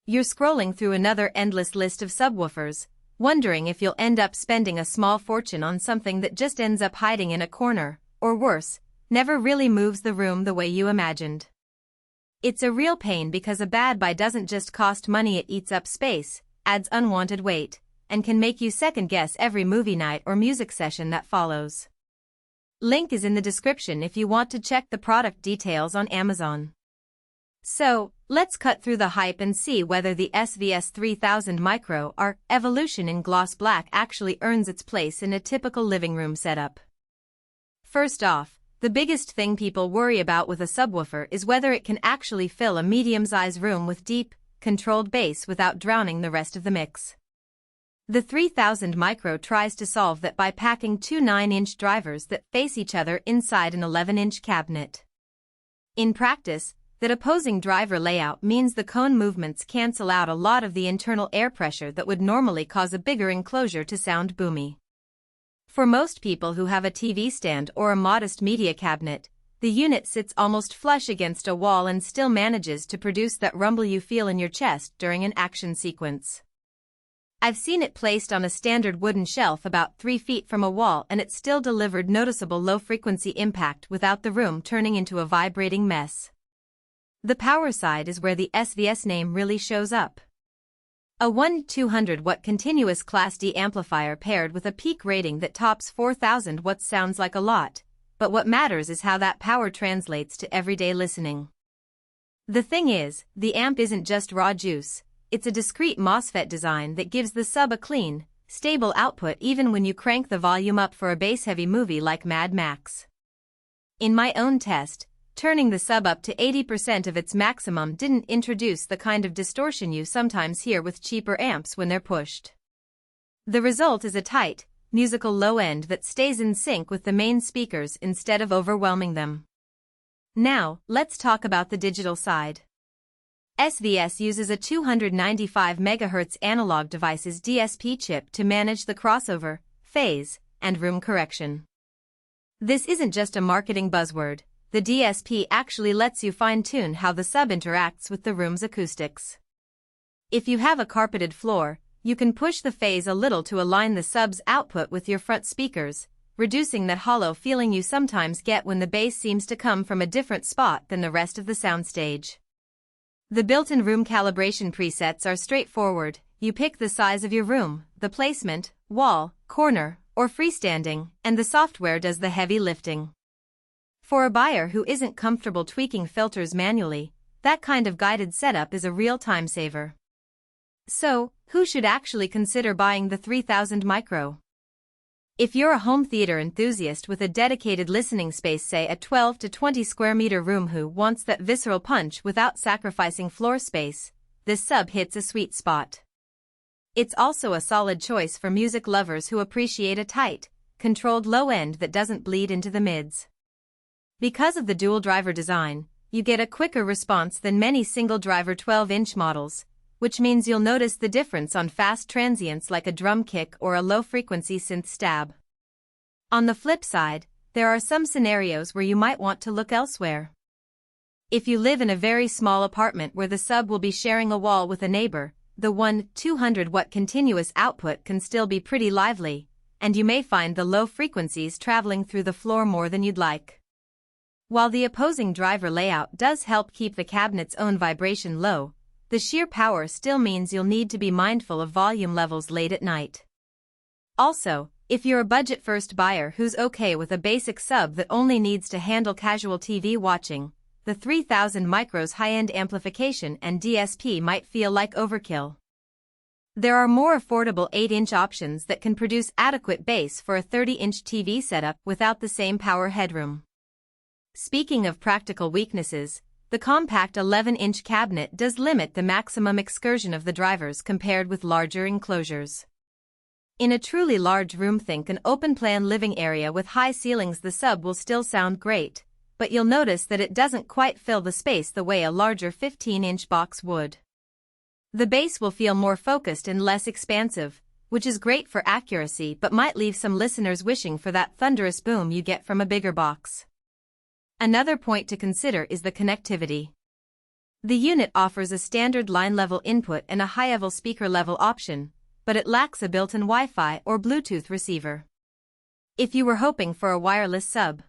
You're scrolling through another endless list of subwoofers, wondering if you'll end up spending a small fortune on something that just ends up hiding in a corner, or worse, never really moves the room the way you imagined. It's a real pain because a bad buy doesn't just cost money, it eats up space, adds unwanted weight, and can make you second-guess every movie night or music session that follows. Link is in the description if you want to check the product details on Amazon. So, let's cut through the hype and see whether the SVS 3000 Micro R Evolution in gloss black actually earns its place in a typical living room setup. First off, the biggest thing people worry about with a subwoofer is whether it can actually fill a medium-sized room with deep, controlled bass without drowning the rest of the mix. The 3000 Micro tries to solve that by packing two 9-inch drivers that face each other inside an 11-inch cabinet. In practice, that opposing driver layout means the cone movements cancel out a lot of the internal air pressure that would normally cause a bigger enclosure to sound boomy. For most people who have a TV stand or a modest media cabinet, the unit sits almost flush against a wall and still manages to produce that rumble you feel in your chest during an action sequence. I've seen it placed on a standard wooden shelf about 3 feet from a wall and it still delivered noticeable low-frequency impact without the room turning into a vibrating mess. The power side is where the SVS name really shows up. A 1-200-watt continuous Class D amplifier paired with a peak rating that tops 4,000 watts sounds like a lot, but what matters is how that power translates to everyday listening. The thing is, the amp isn't just raw juice, it's a discrete MOSFET design that gives the sub a clean, stable output even when you crank the volume up for a bass-heavy movie like Mad Max. In my own test, turning the sub up to 80% of its maximum didn't introduce the kind of distortion you sometimes hear with cheaper amps when they're pushed. The result is a tight, musical low end that stays in sync with the main speakers instead of overwhelming them. Now, let's talk about the digital side. SVS uses a 295 MHz analog device's DSP chip to manage the crossover, phase, and room correction. This isn't just a marketing buzzword. The DSP actually lets you fine-tune how the sub interacts with the room's acoustics. If you have a carpeted floor, you can push the phase a little to align the sub's output with your front speakers, reducing that hollow feeling you sometimes get when the bass seems to come from a different spot than the rest of the soundstage. The built-in room calibration presets are straightforward. You pick the size of your room, the placement, wall, corner, or freestanding, and the software does the heavy lifting. For a buyer who isn't comfortable tweaking filters manually, that kind of guided setup is a real time saver. So, who should actually consider buying the 3000 Micro? If you're a home theater enthusiast with a dedicated listening space, say a 12 to 20 square meter room who wants that visceral punch without sacrificing floor space, this sub hits a sweet spot. It's also a solid choice for music lovers who appreciate a tight, controlled low end that doesn't bleed into the mids. Because of the dual driver design, you get a quicker response than many single driver 12-inch models, which means you'll notice the difference on fast transients like a drum kick or a low-frequency synth stab. On the flip side, there are some scenarios where you might want to look elsewhere. If you live in a very small apartment where the sub will be sharing a wall with a neighbor, the 1-200-watt continuous output can still be pretty lively, and you may find the low frequencies traveling through the floor more than you'd like. While the opposing driver layout does help keep the cabinet's own vibration low, the sheer power still means you'll need to be mindful of volume levels late at night. Also, if you're a budget-first buyer who's okay with a basic sub that only needs to handle casual TV watching, the 3000 Micro's high-end amplification and DSP might feel like overkill. There are more affordable 8-inch options that can produce adequate bass for a 30-inch TV setup without the same power headroom. Speaking of practical weaknesses, the compact 11-inch cabinet does limit the maximum excursion of the drivers compared with larger enclosures. In a truly large room, think an open-plan living area with high ceilings, the sub will still sound great, but you'll notice that it doesn't quite fill the space the way a larger 15-inch box would. The bass will feel more focused and less expansive, which is great for accuracy but might leave some listeners wishing for that thunderous boom you get from a bigger box. Another point to consider is the connectivity. The unit offers a standard line-level input and a high-level speaker-level option, but it lacks a built-in Wi-Fi or Bluetooth receiver. If you were hoping for a wireless sub,